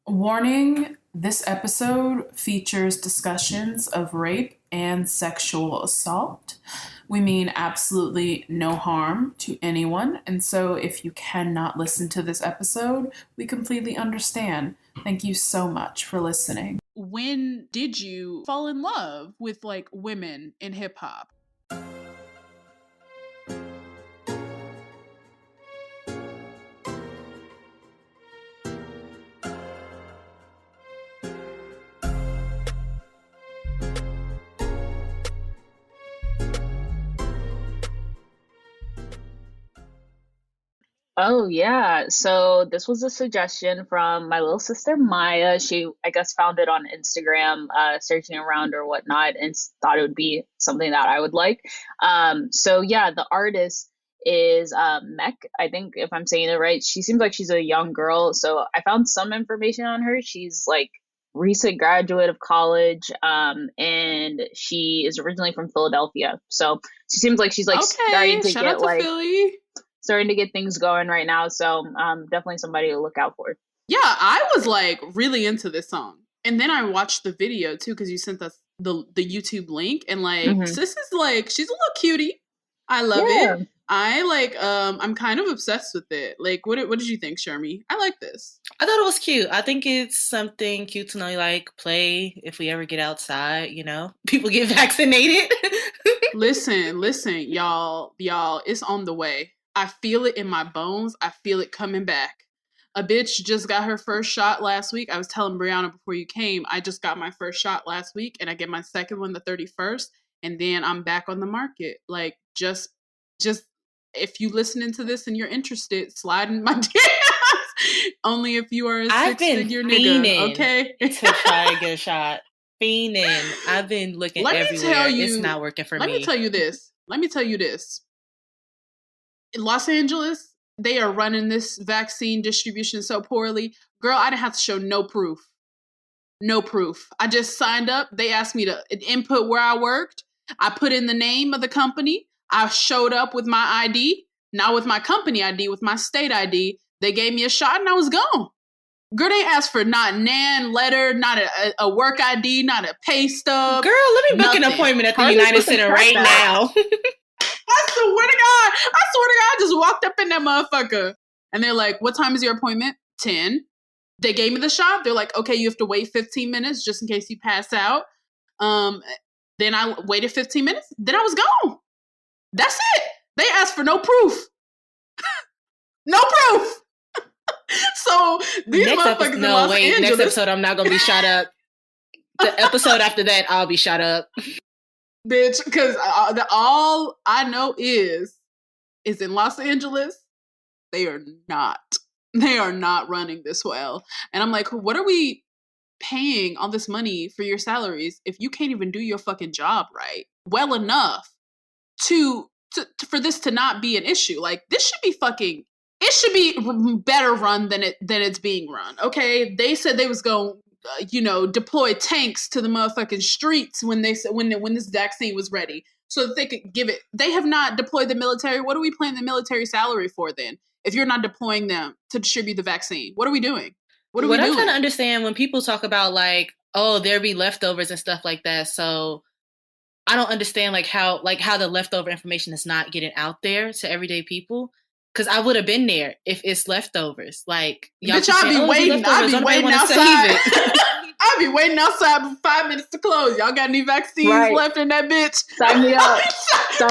Warning, this episode features discussions of rape and sexual assault. We mean absolutely no harm to anyone, and so if you cannot listen to this episode, we completely understand. Thank you so much for listening. When did you fall in love with like women in hip hop? Oh yeah. So this was a suggestion from my little sister Maya. She, I guess, found it on Instagram, searching around or whatnot, and thought it would be something that I would like. So yeah, the artist is Mech. I think if I'm saying it right, she seems like she's a young girl. So I found some information on her. She's like recent graduate of college, and she is originally from Philadelphia. So she seems like she's like Okay, starting to shout out get to like Philly. starting to get things going right now. So definitely somebody to look out for. Yeah, I was like really into this song. And then I watched the video too, because you sent us the YouTube link, and like Hmm. sis is like, she's a little cutie. I love Yeah. it. I like I'm kind of obsessed with it. Like what did you think, Shermee? I like this. I thought it was cute. I think it's something cute to know, like, play if we ever get outside, People get vaccinated. Listen, y'all, it's on the way. I feel it in my bones. I feel it coming back. A bitch just got her first shot last week. I was telling Brianna before you came, I just got my first shot last week, and I get my second one the 31st, and then I'm back on the market. Like, just if you listening to this and you're interested, slide in my DMs. Only if you are a I've been six-figure nigga, fiending okay? to try to get a shot. Fiending. I've been looking Let me everywhere. tell you, It's not working for me. Let me tell you this. In Los Angeles, they are running this vaccine distribution so poorly. Girl, I didn't have to show no proof. No proof. I just signed up. They asked me to input where I worked. I put in the name of the company. I showed up with my ID, not with my company ID, with my state ID. They gave me a shot and I was gone. Girl, they asked for not NAN letter, not a work ID, not a pay stub. Girl, let me book an appointment at the United Center right now. I swear to God, I just walked up in that motherfucker. And they're like, what time is your appointment? 10. They gave me the shot. They're like, okay, you have to wait 15 minutes just in case you pass out. Then I waited 15 minutes. Then I was gone. That's it. They asked for no proof. No proof. So these motherfuckers in Los Angeles. Next episode I'm not going to be shot up. The episode after that, I'll be shot up. Bitch, because all I know is in Los Angeles, they are not running this well. And I'm like, what are we paying all this money for your salaries if you can't even do your fucking job right well enough to for this to not be an issue? Like, this should be fucking, it should be better run than it's being run. Okay, they said they was going deploy tanks to the motherfucking streets when they said when this vaccine was ready, so that they could give it. They have not deployed the military. What are we paying the military salary for then? If you're not deploying them to distribute the vaccine, what are we doing? What I'm trying to understand when people talk about like, oh, there be leftovers and stuff like that. So I don't understand how the leftover information is not getting out there to everyday people. Because I would have been there if it's leftovers. Like, y'all bitch, I'll be waiting. I'll be waiting outside. I'll be waiting outside for 5 minutes to close. Y'all got any vaccines left in that bitch? Sign me up.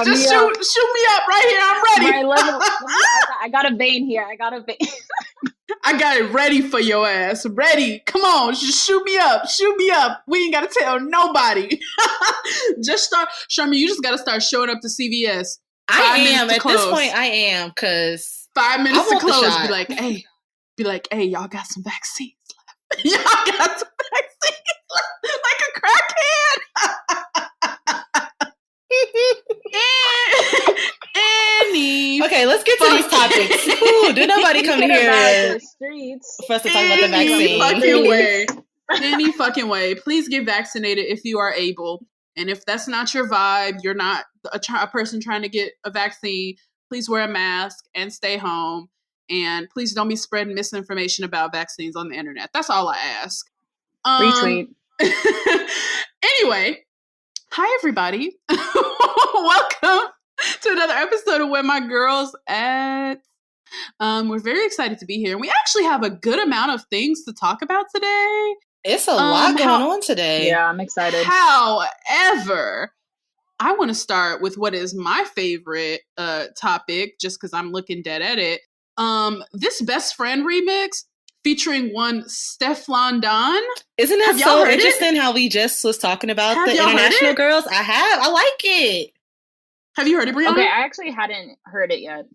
Just shoot me up right here. I'm ready. I got a vein here. I got it ready for your ass. Ready. Come on. Just shoot me up. Shoot me up. We ain't got to tell nobody. Just start. Shermee, you just got to start showing up to CVS. I am. At this point, I am. Because 5 minutes to close. Be like, hey, y'all got some vaccines left. Y'all got some vaccines left. Like a crackhead. Okay, let's get to these topics. Ooh, did nobody come here for us to talk about the vaccine? Any fucking way. Please get vaccinated if you are able. And if that's not your vibe, you're not a person trying to get a vaccine, please wear a mask and stay home. And please don't be spreading misinformation about vaccines on the internet. That's all I ask. Retweet. Anyway, hi everybody. Welcome to another episode of Where My Girls At. We're very excited to be here. We actually have a good amount of things to talk about today. It's a lot going on today. Yeah, I'm excited. However, I want to start with what is my favorite topic, just because I'm looking dead at it. This Best Friend remix featuring one Stefflon Don. Isn't it so interesting how we just was talking about the international girls? I have. I like it. Have you heard it, Brianna? Okay, I actually hadn't heard it yet.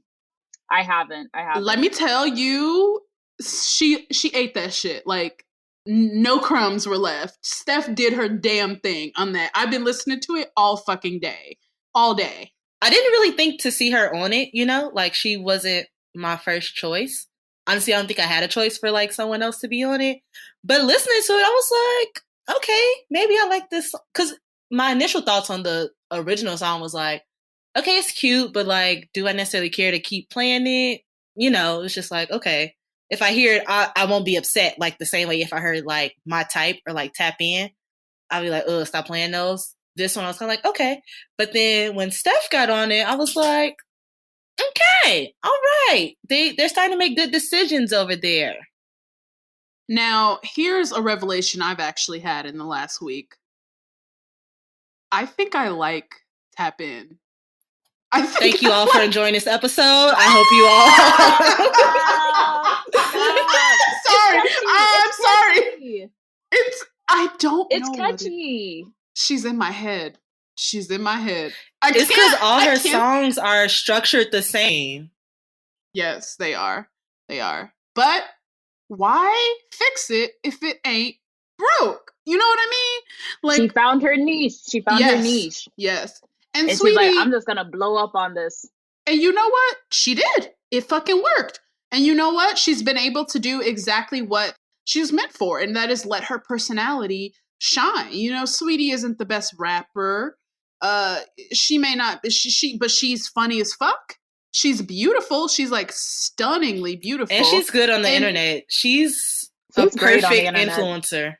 I haven't. Let me tell you, she ate that shit. Like, no crumbs were left. Steph did her damn thing on that. I've been listening to it all fucking day. All day. I didn't really think to see her on it, you know? Like, she wasn't my first choice. Honestly, I don't think I had a choice for, like, someone else to be on it. But listening to it, I was like, okay, maybe I like this. Because my initial thoughts on the original song was like, okay, it's cute, but, like, do I necessarily care to keep playing it? You know, it's just like, okay. If I hear it, I won't be upset like the same way if I heard like My Type or like Tap In. I'll be like, oh, stop playing those. This one I was kind of like, okay. But then when Steph got on it, I was like, okay, all right. They're starting to make good decisions over there. Now, here's a revelation I've actually had in the last week. I think I like Tap In. Thank you all for enjoying this episode. I hope you all. Sorry. I'm sorry. I don't know. It's catchy. She's in my head. She's in my head. It's because all her songs are structured the same. Yes, they are. They are. But why fix it if it ain't broke? You know what I mean? Like, she found her niche. Her niche. Yes. And Sweetie, she's like, I'm just going to blow up on this. And you know what? She did. It fucking worked. And you know what? She's been able to do exactly what she's meant for. And that is let her personality shine. You know, Sweetie isn't the best rapper. She may not, but she's funny as fuck. She's beautiful. She's like stunningly beautiful. And she's good on the internet. She's a perfect influencer.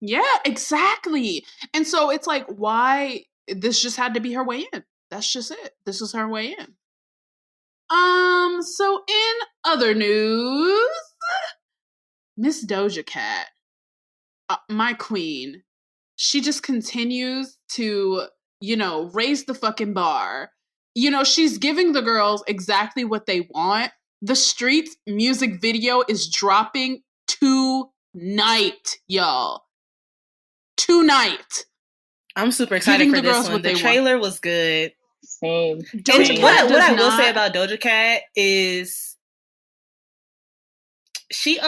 Yeah, exactly. And so it's like, why? This just had to be her way in. That's just it. This was her way in. So in other news, Miss Doja Cat, my queen, she just continues to, you know, raise the fucking bar. You know, she's giving the girls exactly what they want. The Streets music video is dropping tonight, y'all. Tonight. I'm super excited for this one. The trailer was good. Same. What I will say about Doja Cat is she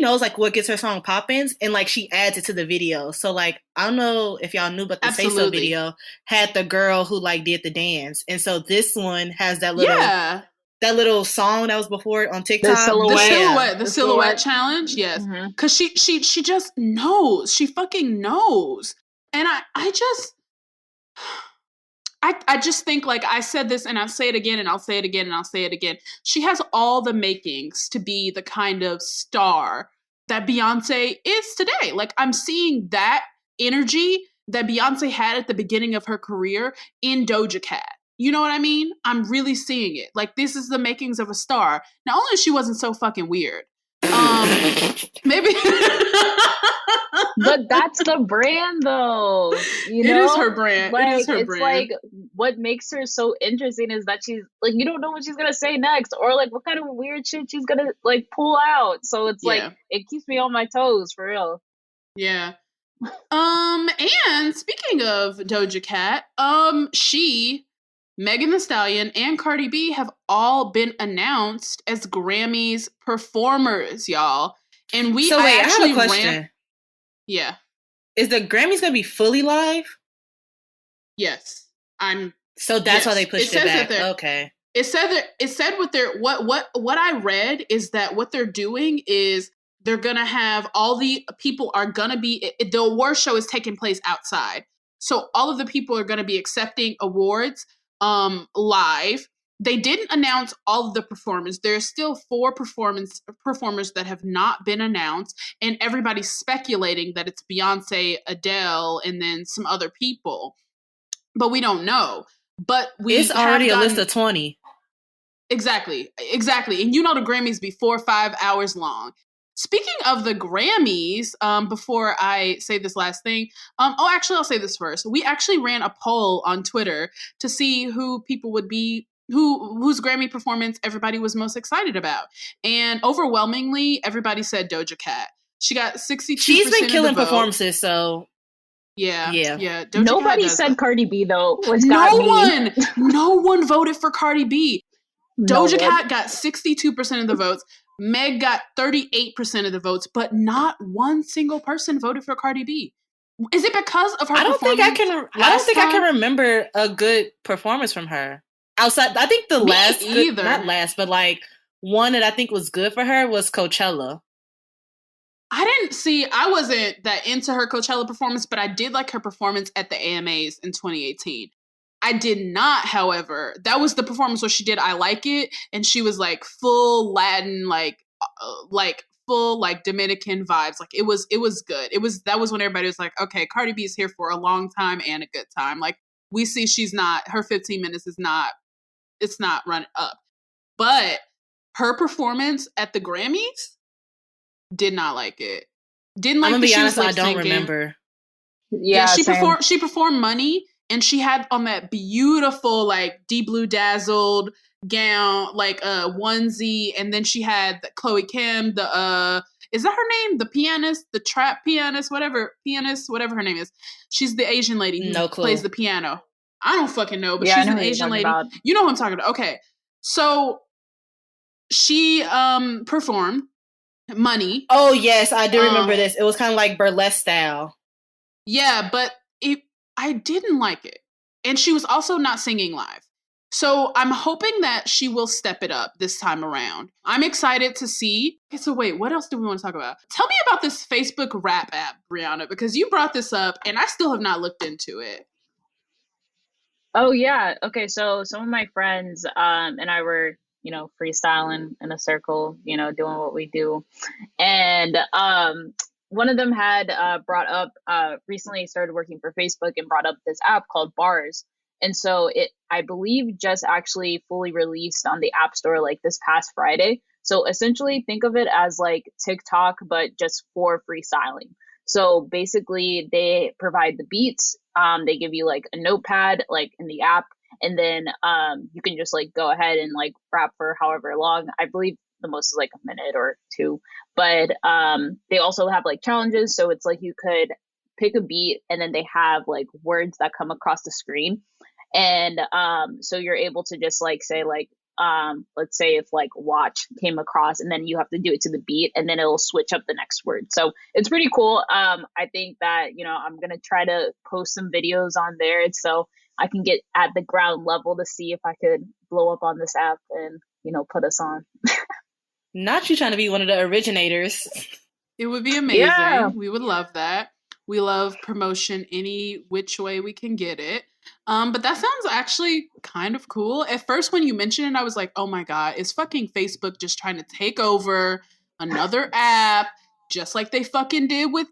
knows like what gets her song poppins and like she adds it to the video. So like I don't know if y'all knew, but the Say So video had the girl who like did the dance, and so this one has that little song that was before on TikTok. The silhouette challenge. Yes, because she just knows. She fucking knows. And I just think, like, I said this and I'll say it again and I'll say it again and I'll say it again. She has all the makings to be the kind of star that Beyonce is today. Like, I'm seeing that energy that Beyonce had at the beginning of her career in Doja Cat. You know what I mean? I'm really seeing it. Like, this is the makings of a star. Not only she wasn't so fucking weird. Maybe. But that's the brand, though. You know? It is her brand. Like, it is her brand. Like, what makes her so interesting is that she's like, you don't know what she's gonna say next, or like what kind of weird shit she's gonna like pull out. So it's like it keeps me on my toes for real. Yeah. And speaking of Doja Cat, Megan Thee Stallion and Cardi B have all been announced as Grammys performers, y'all. And we I have a question. Yeah. Is the Grammys gonna be fully live? Yes. So that's why they pushed it back. Okay. It said what I read is that what they're doing is they're gonna have all the people are gonna be the award show is taking place outside. So all of the people are gonna be accepting awards live. they didn't announce all of the performers. There's still 4 performers that have not been announced, and everybody's speculating that it's Beyonce, Adele, and then some other people. But we don't know. But it's already a list of 20. Exactly. And you know the Grammys be 4 or 5 hours long. Speaking of the Grammys, before I say this last thing, actually, I'll say this first. We actually ran a poll on Twitter to see who people would be, whose Grammy performance everybody was most excited about. And overwhelmingly, everybody said Doja Cat. She got 62%. She's been killing of the vote. performances, so yeah. Doja Nobody said that. Cardi B though. No one voted for Cardi B. Doja Cat got 62% of the votes. Meg got 38% of the votes, but not one single person voted for Cardi B. Is it because of her performance? I don't think I can remember a good performance from her. Outside, I think the one that I think was good for her was Coachella. I wasn't that into her Coachella performance, but I did like her performance at the AMAs in 2018. I did not, however, that was the performance where she did I Like It, and she was like full Latin, like full like Dominican vibes. Like it was good. That was when everybody was like, okay, Cardi B is here for a long time and a good time. Like we see her 15 minutes it's not running up. But her performance at the Grammys, did not like it. Didn't like. I'm gonna be honest, I don't remember. Yeah, she performed Money. And she had on that beautiful, like, deep blue dazzled gown, like onesie. And then she had Chloe Kim, is that her name? The pianist, the trap pianist, whatever her name is. She's the Asian lady who plays the piano. I don't fucking know, but she's an Asian lady. You know who I'm talking about. Okay. So she performed Money. Oh, yes, I do remember this. It was kind of like burlesque style. Yeah, but I didn't like it. And she was also not singing live. So I'm hoping that she will step it up this time around. I'm excited to see. Okay, so wait, what else do we want to talk about? Tell me about this Facebook rap app, Brianna, because you brought this up and I still have not looked into it. Oh, yeah. Okay, so some of my friends and I were, freestyling in a circle, doing what we do. And one of them had brought up, recently started working for Facebook and brought up this app called Bars. And so it, I believe, just actually fully released on the App Store like this past Friday. So essentially think of it as like TikTok, but just for freestyling. So basically they provide the beats. They give you like a notepad, like in the app. And then you can just like go ahead and like rap for however long. I believe the most is like a minute or two. But they also have like challenges. So it's like you could pick a beat and then they have like words that come across the screen. And so you're able to just like say like, let's say if like watch came across and then you have to do it to the beat and then it'll switch up the next word. So it's pretty cool. I think that, I'm going to try to post some videos on there. So I can get at the ground level to see if I could blow up on this app and, put us on. Not you trying to be one of the originators. It would be amazing. Yeah. We would love that. We love promotion any which way we can get it. But that sounds actually kind of cool. At first, when you mentioned it, I was like, oh my God, is fucking Facebook just trying to take over another app, just like they fucking did with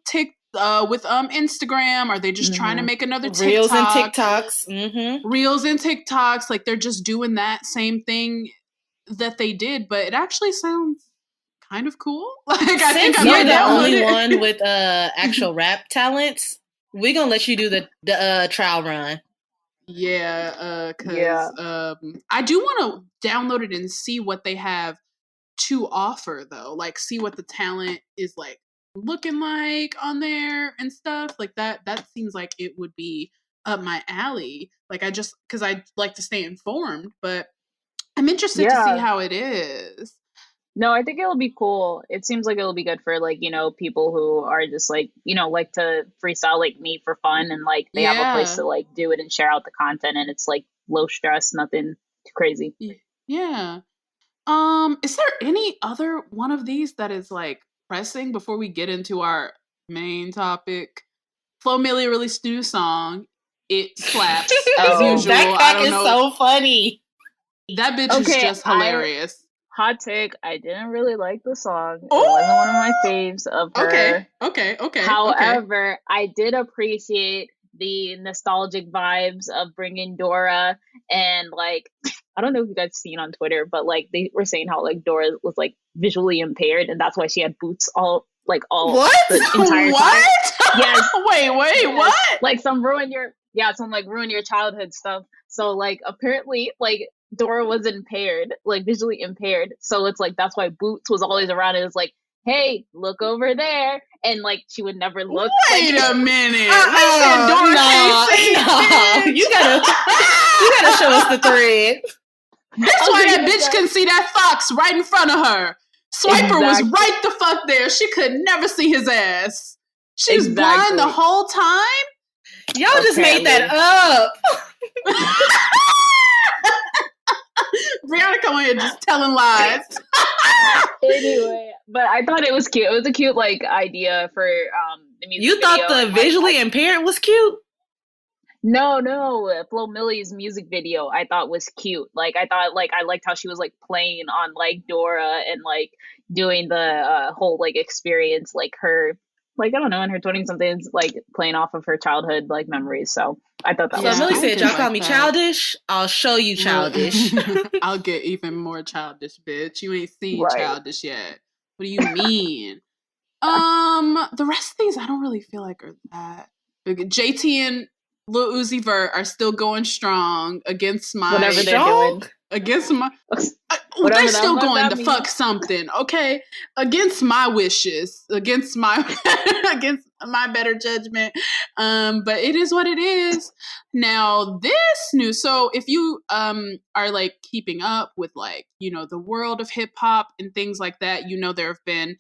Instagram? Are they just trying to make another TikTok? Reels and TikToks. Mm-hmm. Reels and TikToks. Like they're just doing that same thing that they did, but it actually sounds kind of cool. Like I think you're the only one with actual rap talents, we're gonna let you do the trial run. Yeah, because I do want to download it and see what they have to offer, though. Like, see what the talent is like looking like on there and stuff like that. That seems like it would be up my alley. Like, because I like to stay informed, but I'm interested to see how it is. No, I think it'll be cool. It seems like it'll be good for like, people who are just like, like to freestyle like me for fun and like they have a place to like do it and share out the content and it's like low stress, nothing too crazy. Yeah. Is there any other one of these that is like pressing before we get into our main topic? Flo Milli released a new song. It slaps as usual. That crack is so funny. That bitch is just hilarious. Hot take, I didn't really like the song. It Ooh! wasn't one of my faves of her. Okay. However, I did appreciate the nostalgic vibes of bringing Dora, and like, I don't know if you guys seen on Twitter, but like they were saying how like Dora was like visually impaired, and that's why she had boots all what? the entire what? time. Yes. Wait, Yes. what? Like some ruin your childhood stuff. So like apparently like Dora was impaired, like visually impaired. So it's like that's why Boots was always around, and it's like, hey, look over there. And like she would never look. Wait a minute. They said Dora can't see. No. You gotta show us the thread. That's why that bitch couldn't see that fox right in front of her. Swiper was right the fuck there. She could never see his ass. She was blind the whole time? Y'all just made that up. Brianna coming here just telling lies. Anyway, but I thought it was cute. It was a cute like idea for the music You thought video. the visually impaired was cute? No, Flo Millie's music video I thought was cute. Like I thought like I liked how she was like playing on like Dora and like doing the whole like experience, like her like I don't know, in her 20 somethings, like playing off of her childhood like memories. So I thought that was Millie said, y'all call me childish? I'll show you childish. I'll get even more childish, bitch. You ain't seen childish yet. What do you mean? The rest of these I don't really feel like are that big. JT and Lil Uzi Vert are still going strong against my whatever they're doing. Against my they're still going to fuck something, okay? Against my wishes, against my against my better judgment. But it is what it is. Now this news, so if you are like keeping up with like, you know, the world of hip hop and things like that, you know there have been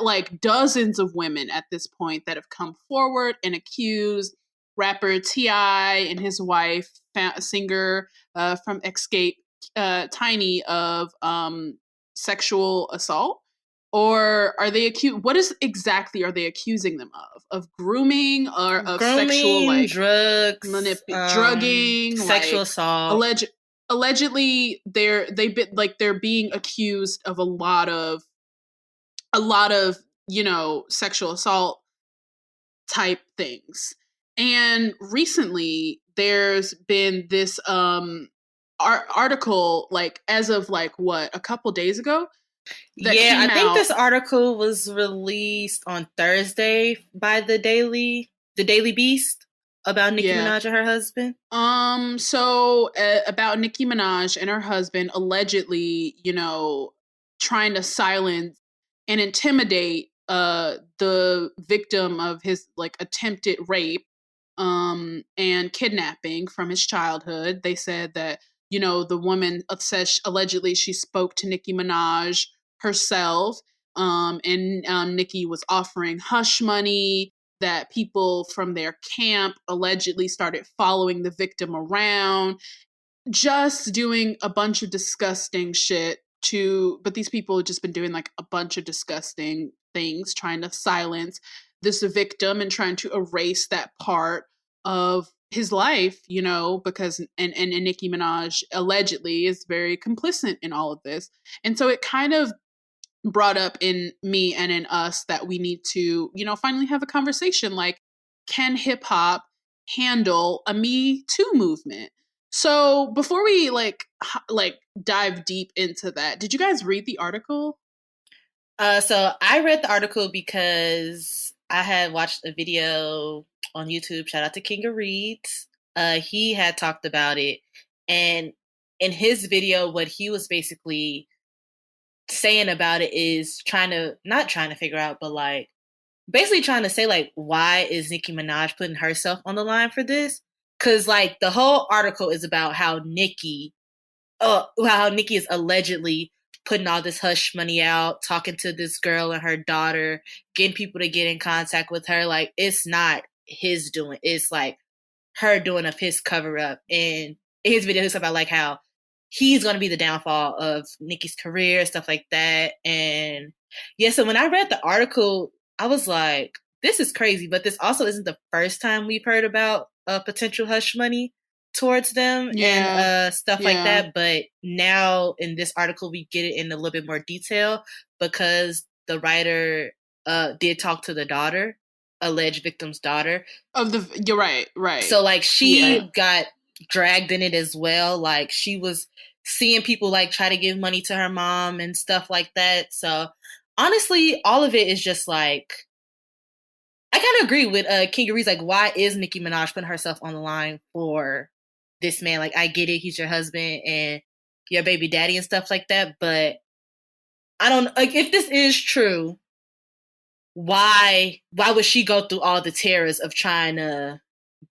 like dozens of women at this point that have come forward and accused rapper T.I. and his wife, singer from Escape, Tiny, of sexual assault. Or are they accused? What is exactly are they accusing them of? Of grooming or of sexual like drugs, drugging, sexual assault? Allegedly, they're being accused of a lot of you know sexual assault type things. And recently there's been this article like as of like what a couple days ago. I think this article was released on Thursday by the Daily Beast about Nicki Minaj and her husband. So about Nicki Minaj and her husband allegedly, you know, trying to silence and intimidate the victim of his like attempted rape and kidnapping from his childhood. They said that, you know, the woman says allegedly she spoke to Nicki Minaj herself, and Nicki was offering hush money, that people from their camp allegedly started following the victim around, just doing a bunch of disgusting shit but these people have just been doing like a bunch of disgusting things, trying to silence this victim and trying to erase that part of his life, you know, because and Nicki Minaj allegedly is very complicit in all of this. And so it kind of brought up in me and in us that we need to, you know, finally have a conversation like, can hip hop handle a Me Too movement? So before we like dive deep into that, did you guys read the article? So I read the article because I had watched a video on YouTube. Shout out to King of Reads. He had talked about it, and in his video, what he was basically saying about it is not trying to figure out, but like basically trying to say like, why is Nicki Minaj putting herself on the line for this? Because like the whole article is about how Nicki is allegedly putting all this hush money out, talking to this girl and her daughter, getting people to get in contact with her. Like, it's not his doing. It's like her doing of his cover up. And in his video, he's about like how he's going to be the downfall of Nicki's career, stuff like that. And yeah, so when I read the article, I was like, this is crazy. But this also isn't the first time we've heard about potential hush money. towards them and stuff like Yeah. that. But now in this article, we get it in a little bit more detail because the writer did talk to the daughter, alleged victim's daughter. You're right. So like she got dragged in it as well. Like she was seeing people like try to give money to her mom and stuff like that. So honestly, all of it is just like, I kind of agree with King Reed's like, why is Nicki Minaj putting herself on the line for this man? Like, I get it, he's your husband and your baby daddy and stuff like that, but I don't like, if this is true, why would she go through all the terrors of trying to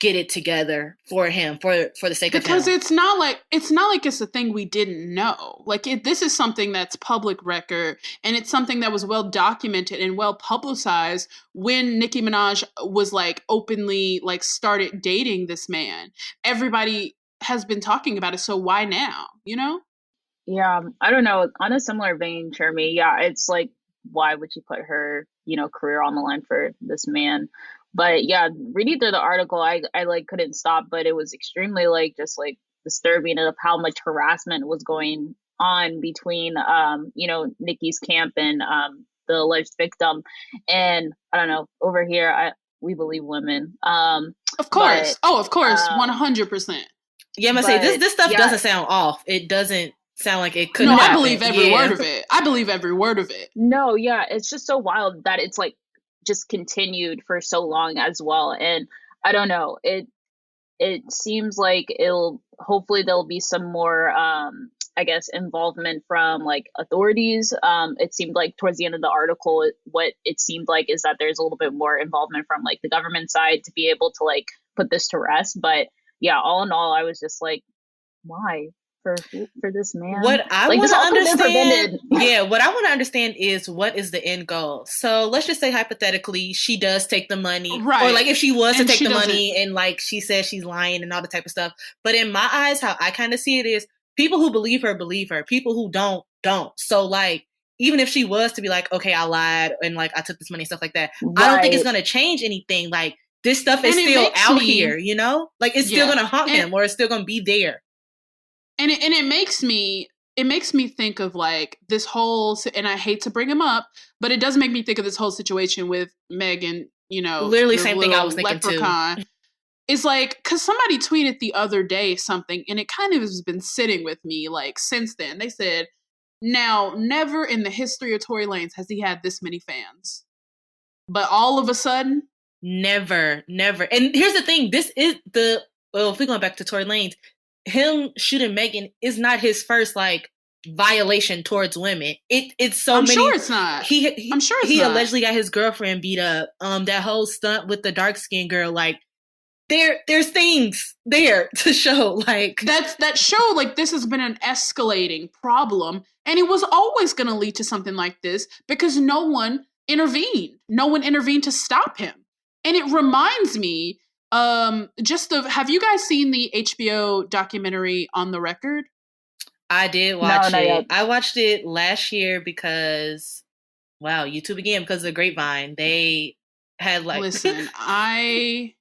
get it together for him for the sake of him? Because it's not like it's a thing we didn't know. Like this is something that's public record, and it's something that was well documented and well publicized when Nicki Minaj was like openly like started dating this man. Everybody has been talking about it, so why now? You know? Yeah, I don't know. On a similar vein, Shermee, yeah, it's like, why would she put her, career on the line for this man? But yeah, reading through the article, I like couldn't stop, but it was extremely like just like disturbing of how much harassment was going on between Nikki's camp and the alleged victim. And I don't know, over here we believe women. Of course. Of course, 100%. Yeah, I'm gonna say this stuff doesn't sound off. It doesn't sound like it could. No, happen. I believe every word of it. I believe every word of it. No, yeah, it's just so wild that it's like just continued for so long as well. And I don't know, it seems like hopefully there'll be some more I guess involvement from like authorities. It seemed like towards the end of the article, what it seemed like is that there's a little bit more involvement from like the government side to be able to like put this to rest. But yeah, all in all, I was just like, why for this man? What I like, want to understand, what I want to understand is, what is the end goal? So let's just say hypothetically, she does take the money, right? Or like if she was to take the money, and like she says she's lying and all the type of stuff. But in my eyes, how I kind of see it is, people who believe her. People who don't. So like, even if she was to be like, okay, I lied and like I took this money and stuff like that, I don't think it's gonna change anything. Like, this stuff is still out here, like it's still gonna haunt him, or it's still gonna be there. And it makes me think of like this whole, and I hate to bring him up, but it does make me think of this whole situation with Megan, literally same thing I was thinking leprechaun. Too. It's like, because somebody tweeted the other day something, and it kind of has been sitting with me like since then. They said, now, never in the history of Tory Lanez has he had this many fans. But all of a sudden, never. And here's the thing, this is if we're going back to Tory Lanez, him shooting Megan is not his first like violation towards women. It's so I'm many. Sure it's not. I'm sure it's he not. allegedly got his girlfriend beat up. That whole stunt with the dark skinned girl, like there's things there to show like that show like this has been an escalating problem, and it was always going to lead to something like this because no one intervened to stop him. And it reminds me have you guys seen the HBO documentary On the Record? I did watch it. I watched it last year because YouTube again, because of the Grapevine. They had like listen, I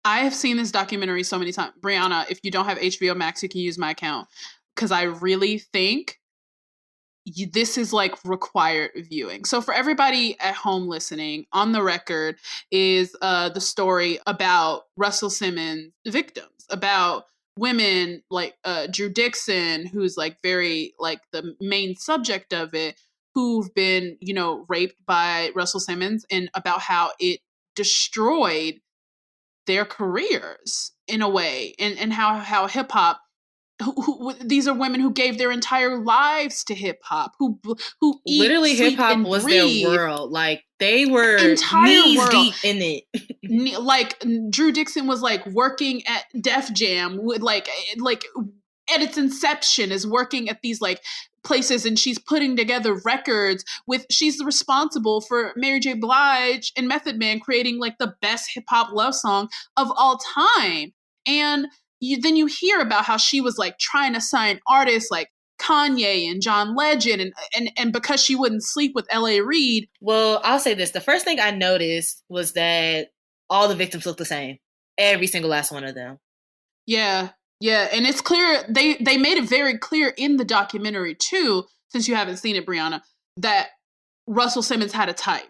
have seen this documentary so many times. Brianna, if you don't have HBO Max, you can use my account, because I really think this is like required viewing. So for everybody at home listening, On the Record is the story about Russell Simmons victims, about women like Drew Dixon, who's like very like the main subject of it, who've been, raped by Russell Simmons, and about how it destroyed their careers in a way, and how hip hop, who these are women who gave their entire lives to hip hop, who eat, literally hip hop was their world. Like they were knees deep in it. Like Drew Dixon was like working at Def Jam with like at its inception is working at these like places, and she's putting together records she's responsible for Mary J. Blige and Method Man creating like the best hip hop love song of all time. And then you hear about how she was like trying to sign artists like Kanye and John Legend, and because she wouldn't sleep with L.A. Reid. Well, I'll say this. The first thing I noticed was that all the victims look the same. Every single last one of them. Yeah. Yeah, and it's clear they made it very clear in the documentary too, since you haven't seen it, Brianna, that Russell Simmons had a type,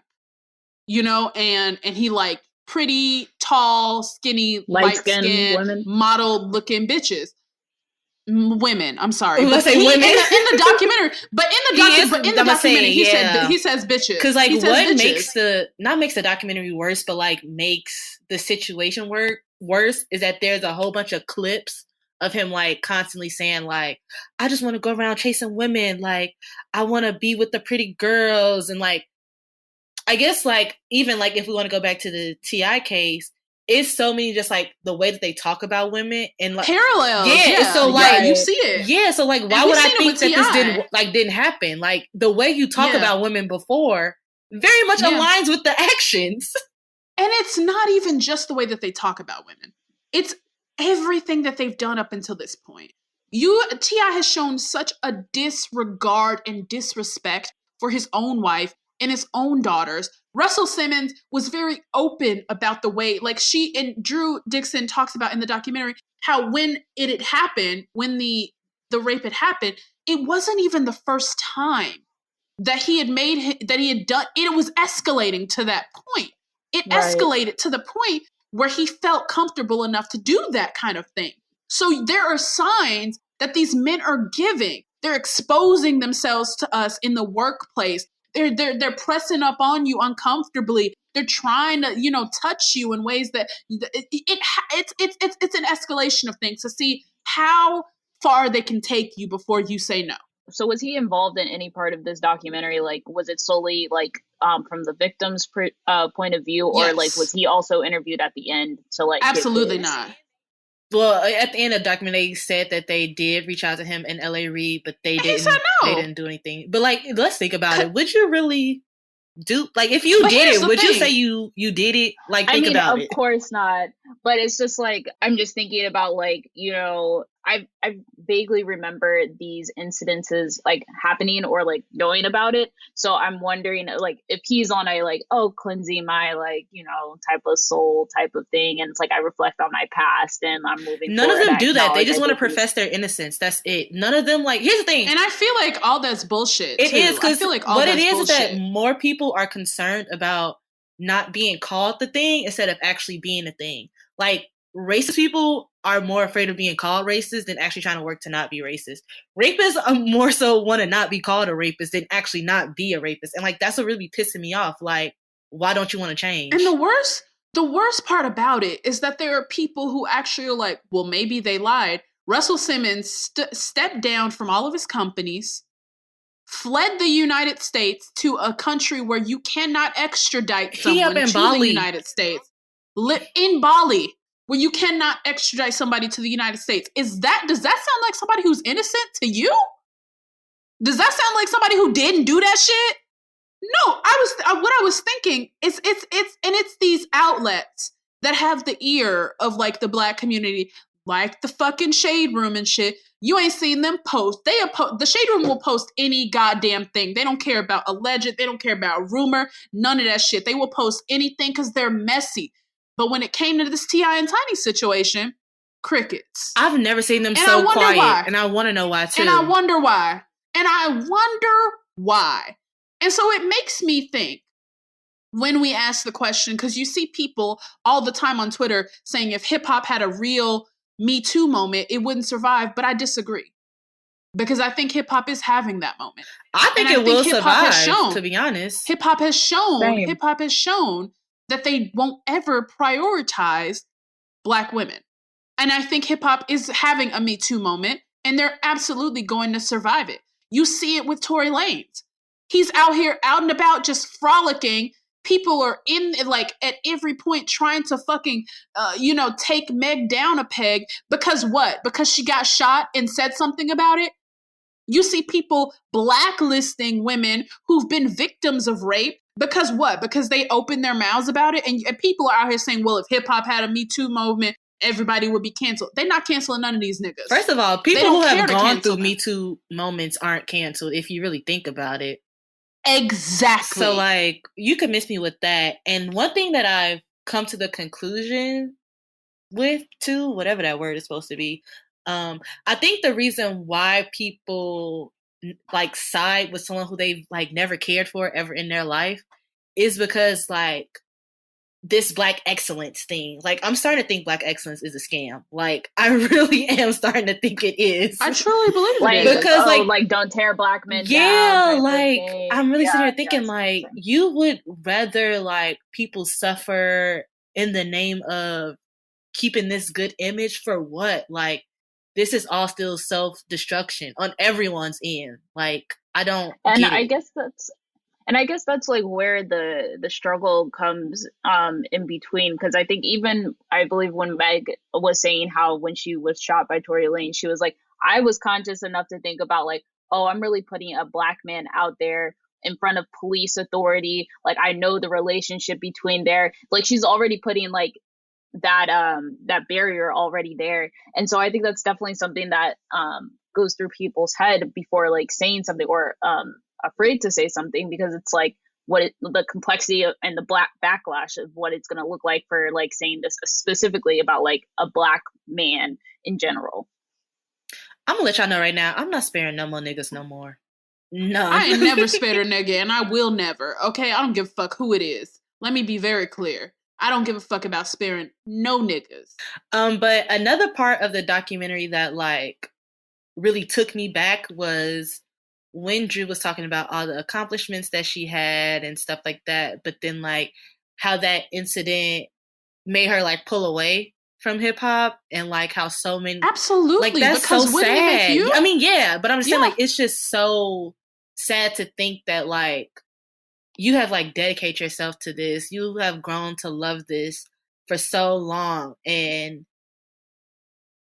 you know, and he like pretty tall, skinny, light Light-skinned skinned, women. model looking bitches. Women, I'm sorry. Let's say he, women. in the documentary, he says bitches. Because like he says what bitches. makes the documentary worse, but like makes the situation worse is that there's a whole bunch of clips of him like constantly saying like, I just want to go around chasing women, like I want to be with the pretty girls, and like I guess like even like if we want to go back to the T.I. case, it's so many just like the way that they talk about women and like Parallels. it's so like you see it. Yeah, so like why would I think that this didn't happen? Like the way you talk about women before very much aligns with the actions. And it's not even just the way that they talk about women. It's everything that they've done up until this point. T.I. has shown such a disregard and disrespect for his own wife and his own daughters. Russell Simmons was very open about the way, like she and Drew Dixon talks about in the documentary, how when it had happened, when the rape had happened, it wasn't even the first time that he had done, it was escalating to that point. It escalated to the point where he felt comfortable enough to do that kind of thing. So there are signs that these men are giving. They're exposing themselves to us in the workplace. They're pressing up on you uncomfortably. They're trying to, you know, touch you in ways that it's an escalation of things to see how far they can take you before you say no. So was he involved in any part of this documentary? Like, was it solely like from the victim's point of view, or like was he also interviewed at the end to like? Absolutely not. Well, at the end of the documentary, they said that they did reach out to him in L.A. Reid, but they didn't. They didn't do anything. But like, let's think about it. Would you really do like if you did it? Would you say you did it? Like, think about it. Of course not. But it's just like I'm just thinking about like, you know, I vaguely remember these incidences like happening or like knowing about it. So I'm wondering like if he's on a like, oh, cleansing my like, you know, type of soul type of thing, and it's like I reflect on my past and I'm moving. None of them do that. They just want to profess their innocence. That's it. None of them like. Here's the thing, and I feel like all that's bullshit. It is because I feel like all what that's it is bullshit. Is that more people are concerned about not being called the thing instead of actually being a thing. Like racist people are more afraid of being called racist than actually trying to work to not be racist. Rapists are more so want to not be called a rapist than actually not be a rapist. And like that's what really pissing me off. Like, why don't you want to change? And the worst part about it is that there are people who actually are like, well, maybe they lied. Russell Simmons stepped down from all of his companies, fled the United States to a country where you cannot extradite someone to the United States. In Bali, where you cannot extradite somebody to the United States. Does that sound like somebody who's innocent to you? Does that sound like somebody who didn't do that shit? No, what I was thinking is it's these outlets that have the ear of like the Black community, like the fucking Shade Room and shit. You ain't seen them post. The Shade Room will post any goddamn thing. They don't care about alleged. They don't care about rumor. None of that shit. They will post anything because they're messy. But when it came to this T.I. and Tiny situation, crickets. I've never seen them so quiet. Why. And I want to know why too. And I wonder why. And so it makes me think when we ask the question, because you see people all the time on Twitter saying if hip hop had a real Me Too moment, it wouldn't survive. But I disagree. Because I think hip hop is having that moment. I think it will survive, to be honest. Hip hop has shown that they won't ever prioritize Black women. And I think hip hop is having a Me Too moment, and they're absolutely going to survive it. You see it with Tory Lanez. He's out here out and about just frolicking. People are in like at every point trying to fucking, take Meg down a peg because what? Because she got shot and said something about it. You see people blacklisting women who've been victims of rape because what? Because they opened their mouths about it. And people are out here saying, well, if hip hop had a Me Too movement, everybody would be canceled. They're not canceling none of these niggas. First of all, people who have gone through Me Too moments aren't canceled if you really think about it. Exactly. So like you can miss me with that. And one thing that I've come to the conclusion with too, whatever that word is supposed to be, I think the reason why people like side with someone who they've like never cared for ever in their life is because like this Black excellence thing. Like, I'm starting to think Black excellence is a scam. Like, I really am starting to think it is. I truly believe like, it is. Because like don't tear Black men down. yeah, type of like thing. I'm really sitting Yeah, here thinking like you would rather like people suffer in the name of keeping this good image for what? Like, this is all still self-destruction on everyone's end. Like, I don't and get I it. guess that's like where the struggle comes in between, because I think even I believe when Meg was saying how when she was shot by Tory Lane, she was like, I was conscious enough to think about like, oh, I'm really putting a Black man out there in front of police authority. Like, I know the relationship between there. Like, she's already putting like that barrier already there. And so I think that's definitely something that goes through people's head before like saying something, or afraid to say something, because it's like the complexity and the Black backlash of what it's going to look like for like saying this specifically about like a Black man in general. I'm gonna let y'all know right now, I'm not sparing no more niggas no more. No. I ain't never spared a nigga, and I will never. Okay, I don't give a fuck who it is. Let me be very clear. I don't give a fuck about sparing no niggas. But another part of the documentary that like really took me back was when Drew was talking about all the accomplishments that she had and stuff like that, but then like how that incident made her like pull away from hip hop, and like how so many Absolutely, like that's because so wouldn't sad. it make you? I mean, yeah, but I'm just saying Yeah. like it's just so sad to think that like you have like dedicated yourself to this, you have grown to love this for so long, and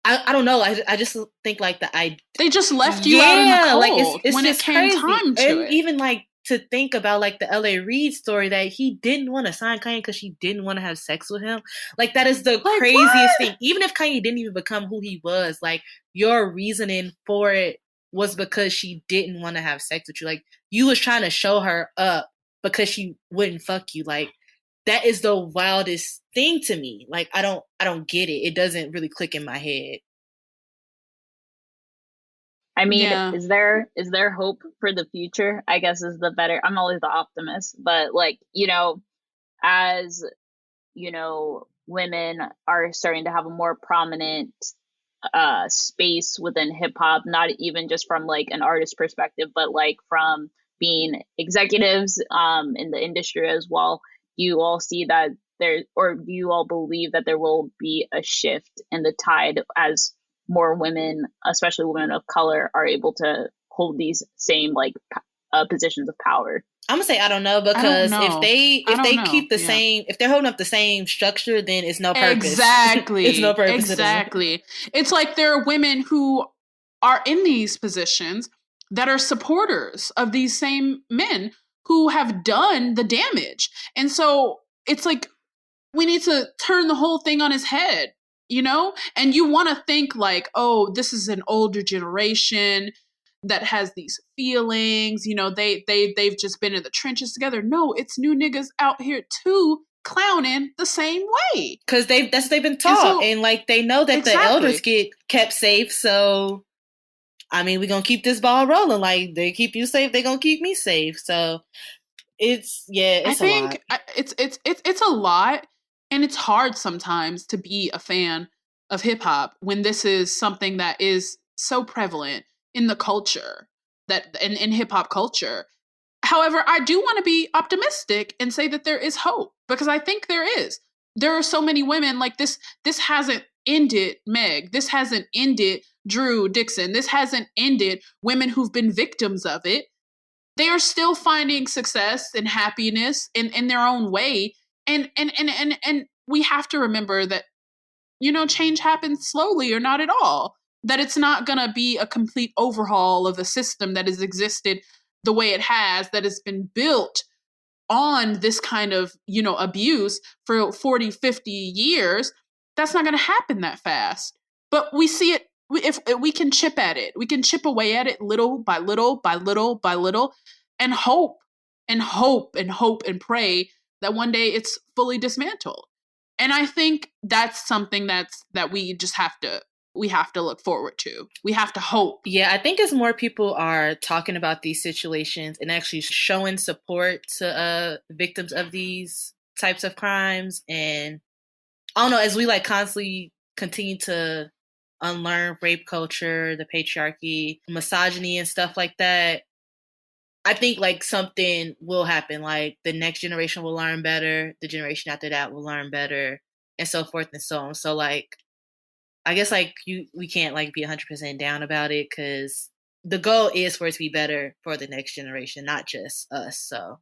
I don't know. I just think like They just left you out in the cold like it's when it just came crazy. time to And it. even like to think about like the LA Reid story that he didn't want to sign Kanye because she didn't want to have sex with him. Like that is the Like, craziest what? thing. Even if Kanye didn't even become who he was, like your reasoning for it was because she didn't want to have sex with you. Like you was trying to show her up because she wouldn't fuck you. Like that is the wildest thing to me. Like I don't get it. It doesn't really click in my head. I mean, Yeah. is there hope for the future? I guess is the better. I'm always the optimist, but like, as women are starting to have a more prominent space within hip hop, not even just from like an artist perspective, but like from being executives in the industry as well. You all see that there, or do you all believe that there will be a shift in the tide as more women, especially women of color, are able to hold these same like positions of power? I'm gonna say I don't know, because if they keep the same, if they're holding up the same structure, then it's no purpose. Exactly. It's no purpose. Exactly. It's like there are women who are in these positions that are supporters of these same men who have done the damage. And so it's like we need to turn the whole thing on its head, And you want to think like, oh, this is an older generation that has these feelings, they've just been in the trenches together. No, it's new niggas out here too, clowning the same way. Because that's what they've been taught. And like they know that the elders get kept safe. So I mean, we're gonna keep this ball rolling. Like they keep you safe, they're gonna keep me safe. So it's a lot. It's a lot, and it's hard sometimes to be a fan of hip hop when this is something that is so prevalent in the culture, that in hip hop culture. However, I do want to be optimistic and say that there is hope, because I think there is. There are so many women like this. This hasn't ended Meg. This hasn't ended Drew Dixon. This hasn't ended women who've been victims of it. They are still finding success and happiness in their own way. And we have to remember that, change happens slowly or not at all. That it's not going to be a complete overhaul of a system that has existed the way it has, that has been built on this kind of, abuse for 40, 50 years. That's not going to happen that fast. But we see it. If we can chip at it, we can chip away at it little by little by little by little, and hope and hope and hope and pray that one day it's fully dismantled. And I think that's something that we just have to we have to look forward to. We have to hope. Yeah, I think as more people are talking about these situations and actually showing support to victims of these types of crimes, and I don't know, as we like constantly continue to unlearn rape culture, the patriarchy, misogyny, and stuff like that, I think like something will happen. Like the next generation will learn better, the generation after that will learn better, and so forth and so on. So like, I guess like we can't like be 100% down about it, because the goal is for it to be better for the next generation, not just us. So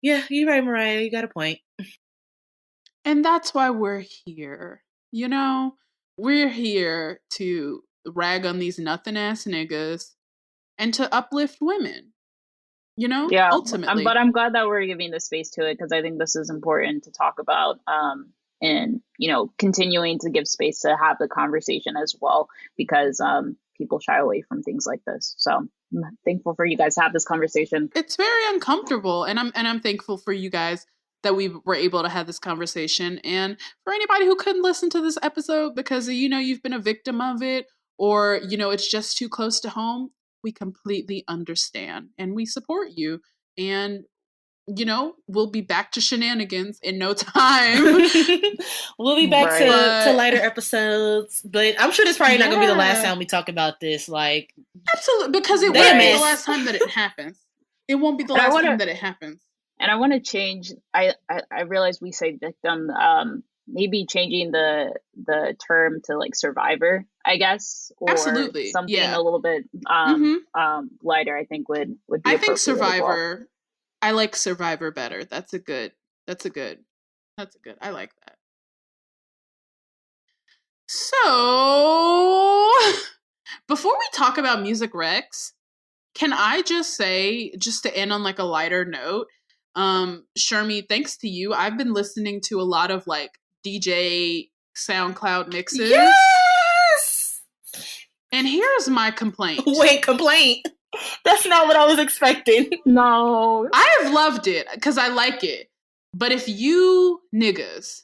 yeah, you're right, Mariah. You got a point. And that's why we're here. You know, we're here to rag on these nothing ass niggas and to uplift women. You know, Yeah, ultimately. but I'm glad that we're giving the space to it, because I think this is important to talk about, and you know, continuing to give space to have the conversation as well, because people shy away from things like this. So I'm thankful for you guys to have this conversation. It's very uncomfortable, and I'm thankful for you guys that we were able to have this conversation, and for anybody who couldn't listen to this episode because you know you've been a victim of it, or you know it's just too close to home. We completely understand and we support you. And, you know, we'll be back to shenanigans in no time. We'll be back to lighter episodes. But I'm sure this probably not going to be the last time we talk about this. Like, absolutely, because it won't be the last time that it happens. It won't be the last time that it happens. And I want to change. I realize we say victim. Maybe changing the term to like survivor, I guess, or absolutely something a little bit lighter. I think would be. I think survivor. Well. I like survivor better. That's a good. I like that. So before we talk about music recs, can I just say, just to end on like a lighter note, Shermee, thanks to you, I've been listening to a lot of like DJ SoundCloud mixes. Yes! And here's my complaint. Wait, complaint? That's not what I was expecting. No. I have loved it because I like it. But if you niggas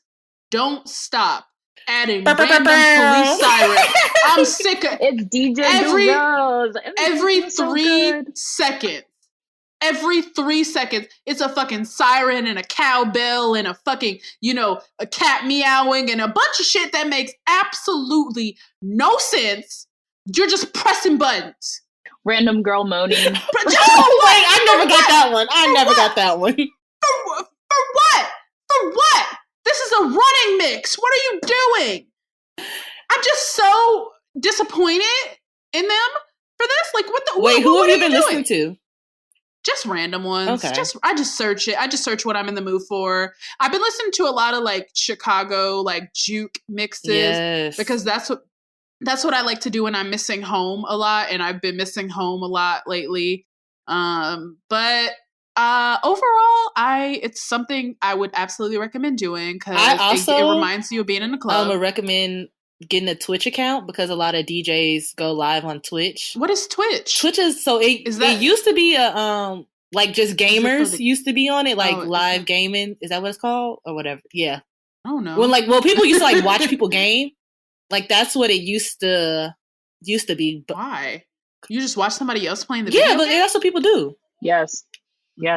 don't stop adding random police sirens, I'm sick of it's DJ every 3 seconds. Every 3 seconds, it's a fucking siren and a cowbell and a fucking, you know, a cat meowing and a bunch of shit that makes absolutely no sense. You're just pressing buttons. Random girl moaning. Wait, I never got that one. For what? For what? This is a running mix. What are you doing? I'm just so disappointed in them for this. Like, what the? Wait, who have you been listening to? Just random ones. Okay. I just search it. I just search what I'm in the mood for. I've been listening to a lot of like Chicago like juke mixes because that's what I like to do when I'm missing home a lot, and I've been missing home a lot lately. But overall, it's something I would absolutely recommend doing because it reminds you of being in a club. I would recommend getting a Twitch account because a lot of DJs go live on Twitch. What is Twitch? Twitch is it used to be a like just gamers used to be on it, like live gaming. Is that what it's called or whatever? Yeah. I don't know. Well, people used to like watch people game. Like that's what it used to be. But why? You just watch somebody else playing the video but game? that's what people do. Yes.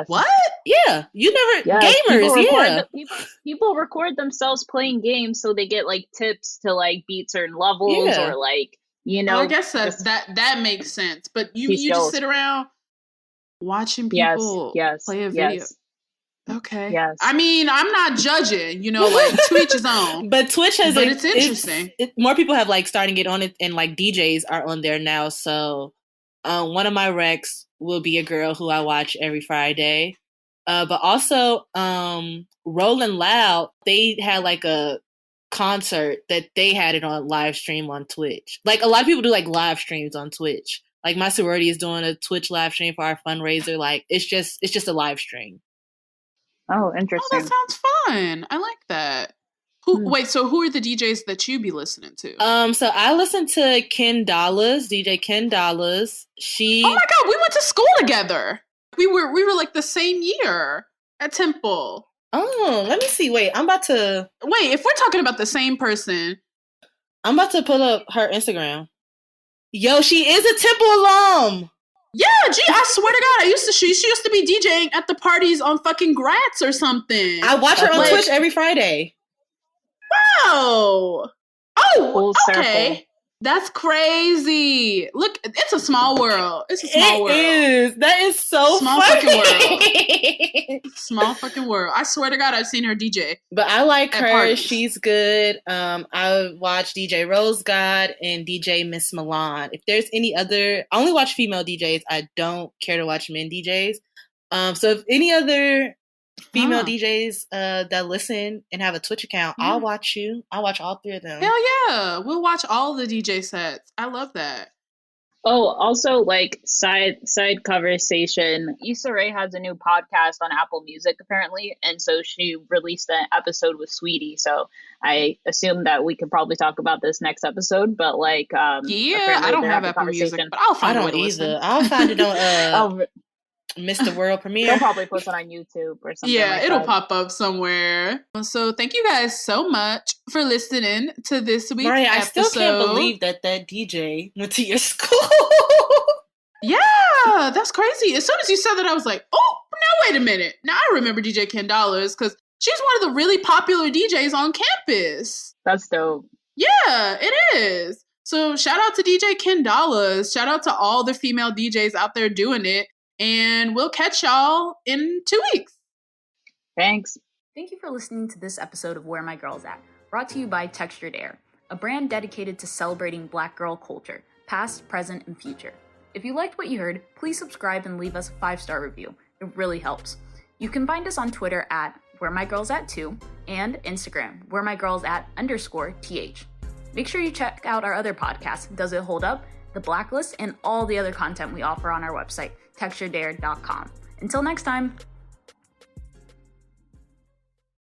What? Yeah, you never gamers. People record themselves playing games so they get like tips to like beat certain levels or like, you know. I guess that makes sense. But you just sit around watching people play a video. Yes. Okay. Yes. I mean, I'm not judging, you know, like Twitch is on. But Twitch has it's interesting. More people have like starting to get on it, and like DJs are on there now. So one of my recs will be a girl who I watch every Friday. But also Rolling Loud, they had like a concert that they had it on live stream on Twitch. Like a lot of people do like live streams on Twitch. Like my sorority is doing a Twitch live stream for our fundraiser. Like it's just a live stream. Oh, interesting. Oh, that sounds fun. I like that. Wait, so who are the DJs that you be listening to? So I listen to Ken Dollars, DJ Ken Dollars. Oh my God, we went to school together. We were like the same year at Temple. Oh, let me see. Wait, I'm about to. Wait, if we're talking about the same person, I'm about to pull up her Instagram. Yo, she is a Temple alum. Yeah, gee, I swear to God, she used to be DJing at the parties on fucking Gratz or something. I watch her on Twitch every Friday. Wow. Oh, Full okay. circle. That's crazy. Look, it's a small world. It's a small world. It is. That is so small funny. fucking world. Small fucking world. I swear to God, I've seen her DJ. But I like her. Parties. She's good. I watch DJ Rose God and DJ Miss Milan. If there's any other, I only watch female DJs. I don't care to watch men DJs. So if any other female DJs that listen and have a Twitch account, I'll watch you. I'll watch all 3 of them. Hell yeah. We'll watch all the DJ sets. I love that. Oh, also, like, side conversation. Issa Rae has a new podcast on Apple Music, apparently, and so she released an episode with Sweetie, so I assume that we could probably talk about this next episode, but, like, yeah, I don't have Apple Music, but I'll find it either. I'll find it on Mr. World Premiere. They'll probably post it on YouTube or something. Yeah, like it'll that. pop up somewhere. So thank you guys so much for listening to this week's Mariah, I episode. still can't believe that DJ went to your school. Yeah, that's crazy. As soon as you said that, I was like, oh, now wait a minute. Now I remember DJ Ken Dollars because she's one of the really popular DJs on campus. That's dope. Yeah, it is. So shout out to DJ Ken Dollars. Shout out to all the female DJs out there doing it. And we'll catch y'all in 2 weeks. Thanks. Thank you for listening to this episode of Where My Girl's At, brought to you by Textured Heir, a brand dedicated to celebrating Black girl culture, past, present, and future. If you liked what you heard, please subscribe and leave us a 5-star review. It really helps. You can find us on Twitter at WhereMyGirlsAt2 and Instagram, WhereMyGirlsAt_TH. Make sure you check out our other podcasts, Does It Hold Up?, The Blacklist, and all the other content we offer on our website, texturedheir.com. Until next time.